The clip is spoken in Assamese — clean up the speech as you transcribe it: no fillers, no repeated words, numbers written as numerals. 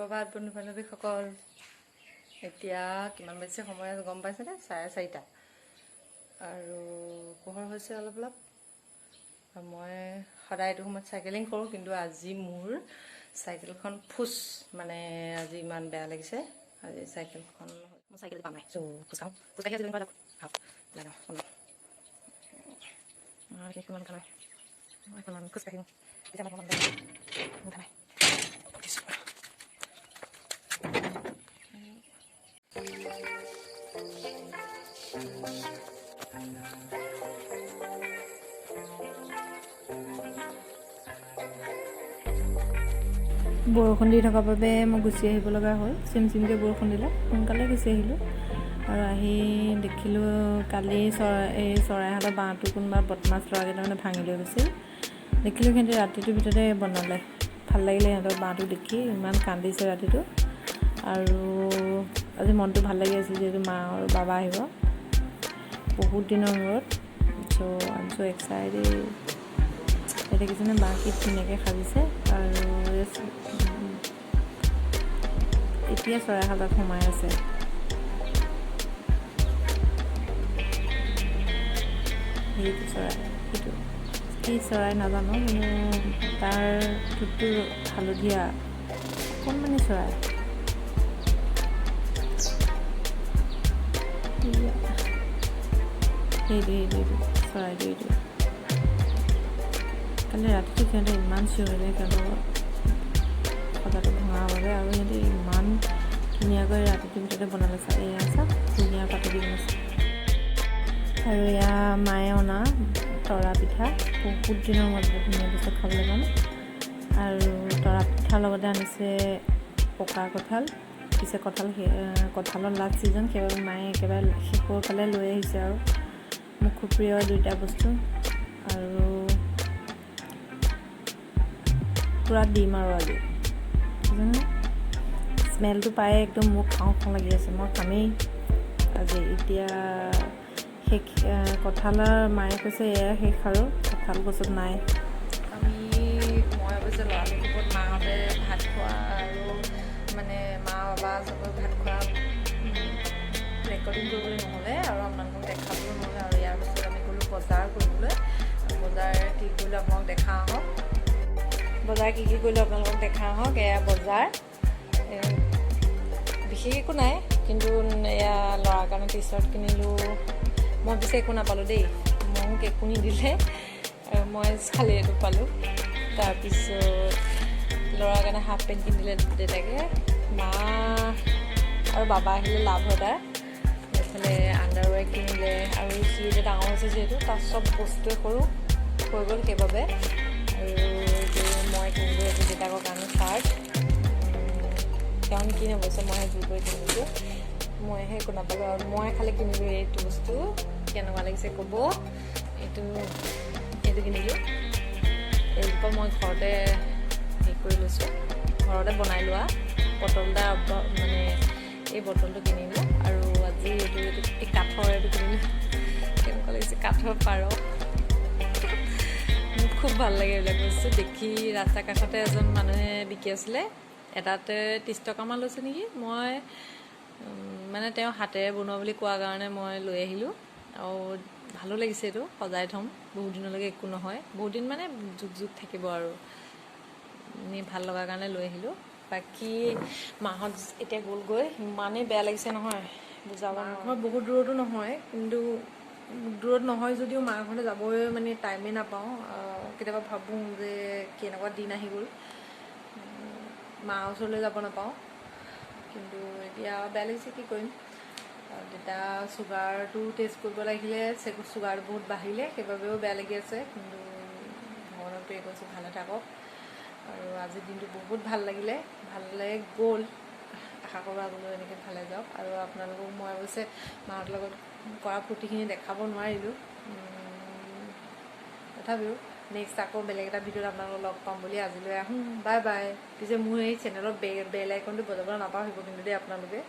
সুপ্ৰভাত বন্ধু বান্ধৱীসকল। এতিয়া কিমান বাজিছে সময় গম পাইছেনে? 4:30 আৰু পোহৰ হৈছে অলপ অলপ। মই সদায় এইটো সময়ত চাইকেলিং কৰোঁ, কিন্তু আজি মোৰ চাইকেলখন মানে আজি ইমান বেয়া লাগিছে। আজি চাইকেলখন মোৰ চাইকেল পাম নাই, খোজকাঢ়ি আজি কিমান খোজকাঢ়িম বৰষুণ দি থকাৰ বাবে মই গুচি আহিব লগা হ'ল। চিমচিমকৈ বৰষুণ দিলে, সোনকালে গুচি আহিলোঁ। আৰু আহি দেখিলোঁ কালি চৰাইহালৰ বাঁহটো কোনোবা বদমাছ ল'ৰাকেইটামানে ভাঙি লৈ গৈছিল। দেখিলোঁ সিহঁতে ৰাতিটোৰ ভিতৰতে বনালে। ভাল লাগিলে সিহঁতৰ বাঁহটো দেখি, ইমান কান্দিছে ৰাতিটো। আৰু আজি মনটো ভাল লাগি আছিল যিহেতু মা আৰু বাবা আহিব বহুত দিনৰ মূৰত। I am so' excited. দেখিছেনে বাঁহ কি ধুনীয়াকৈ সাজিছে। আৰু এতিয়া চৰাইহালত সোমাই আছে। সেইটো চৰাই, সেইটো কি চৰাই নাজানো, কিন্তু তাৰ ঠোঁটটো হালধীয়া, অকণমানি চৰাই। সেইটো চৰাইটো এইটো। কালি ৰাতিটো সিহঁতে ইমান চিঞৰিলে সিহঁতৰ সজাটো ভঙাৰ বাবে, আৰু সিহঁতে ইমান ধুনীয়াকৈ ৰাতিটোৰ ভিতৰতে বনালে। এয়া চাওক, ধুনীয়া পাতেদি বনাইছে। আৰু এয়া মায়ে অনা তৰা পিঠা, বহুত দিনৰ মূৰত ধুনীয়া পিছত খাবলৈ পাম। আৰু তৰা পিঠাৰ লগতে আনিছে পকা কঁঠাল। পিছে কঁঠালৰ লাষ্ট ছিজন, সেইবাবে মায়ে একেবাৰে শেষৰ ফালে লৈ আহিছে। আৰু মোৰ খুব প্ৰিয় দুইটা বস্তু। আৰু পূৰা দিম আৰু আজি স্মেলটো পায়ে একদম মোক খাওঁ লাগি আছে। মই খামেই আজি। এতিয়া শেষ কঁঠালৰ মায়ে কৈছে এয়া শেষ, আৰু কঁঠাল গছত নাই। মই অৱশ্যে ল'ৰাটোৰ ওপৰত মাহঁতে ভাত খোৱা আৰু মানে মা বাবা চবৰ ভাত খোৱা ৰেকৰ্ডিং কৰিবলৈ নহ'লে, আৰু আপোনালোকক দেখাবলৈ নহ'লে। আৰু ইয়াৰ পিছত আমি গ'লোঁ বজাৰ কৰিবলৈ। বজাৰ কি কৰিলোঁ আপোনালোকক দেখা আহক। বজাৰ কি কৰিলোঁ আপোনালোকক দেখা আহক। এয়া বজাৰ, বিশেষ একো নাই, কিন্তু এয়া ল'ৰাৰ কাৰণে টি চাৰ্ট কিনিলোঁ। মই পিছে একো নাপালোঁ দেই, মোক একো নিদিলে। মই খালি এইটো পালোঁ। তাৰপিছত ল'ৰাৰ কাৰণে হাফ পেণ্ট কিনিলে দেউতাকে। মা আৰু বাবা আহিলে লাভদাৰ। এইফালে আণ্ডাৰৱেৰ কিনিলে, আৰু সি এতিয়া ডাঙৰ হৈছে যিহেতু তাৰ চব বস্তুৱে সৰু হৈ গ'ল সেইবাবে। আৰু মই কিনিলোঁ এইটো দেউতাকৰ কাৰণে চাৰ্ট। তেওঁ নিকিনে অৱশ্যে, মইহে জোৰ কৰি কিনিছোঁ। মইহে একো নাপালোঁ, আৰু মই খালি কিনিলোঁ এইটো বস্তু। কেনেকুৱা লাগিছে ক'ব। এইটো কিনিলোঁ। এইজোপা মই ঘৰতে হেৰি কৰি লৈছোঁ, ঘৰতে বনাই লোৱা বটল এটা, মানে এই বটলটো কিনিলোঁ। আৰু আজি এই কাঠৰ এইটো কিনিলোঁ। কেনেকুৱা লাগিছে, কাঠৰ পাৰ। মোক খুব ভাল লাগে এইবিলাক বস্তু দেখি। ৰাস্তা কাষতে এজন মানুহে বিকি আছিলে, এটাতে 30 টকামান লৈছে নেকি। মই মানে তেওঁ হাতেৰে বনোৱা বুলি কোৱাৰ কাৰণে মই লৈ আহিলোঁ। আৰু ভালো লাগিছে, এইটো সজাই থ'ম বহুত দিনলৈকে, একো নহয়। বহুত দিন মানে যুগ থাকিব, আৰু এনেই ভাল লগাৰ কাৰণে লৈ আহিলোঁ। বাকী মাহঁত এতিয়া গ'লগৈ। ইমানেই বেয়া লাগিছে নহয়, বুজাব নহয়। বহুত দূৰতো নহয়, কিন্তু দূৰত নহয় যদিও মাৰ ঘৰলৈ যাবই মানে টাইমেই নাপাওঁ। কেতিয়াবা ভাবোঁ যে কেনেকুৱা দিন আহি গ'ল, মাৰ ওচৰলৈ যাব নাপাওঁ। কিন্তু এতিয়া বেয়া লাগিছে, কি কৰিম। তেতিয়া চুগাৰটো টেষ্ট কৰিব লাগিলে, চুগাৰটো বহুত বাঢ়িলে, সেইবাবেও বেয়া লাগি আছে। কিন্তু ভগৱানক প্ৰে কৰিছোঁ ভালে থাকক। আৰু আজিৰ দিনটো বহুত ভাল লাগিলে, ভালে গ'ল। আশা কৰোঁ আগলৈ এনেকৈ ভালে যাওক। আৰু আপোনালোকক মই অৱশ্যে মাহঁতৰ লগত কৰা ফূৰ্তিখিনি দেখাব নোৱাৰিলোঁ। তথাপিও নেক্সট আকৌ বেলেগ এটা ভিডিঅ'ত আপোনালোকক লগ পাম বুলি আজিলৈ আহোঁ। Bye bye. পিছে মোৰ এই চেনেলৰ বেল আইকনটো বজাবলৈ নাপাহৰিব কিন্তু দেই আপোনালোকে।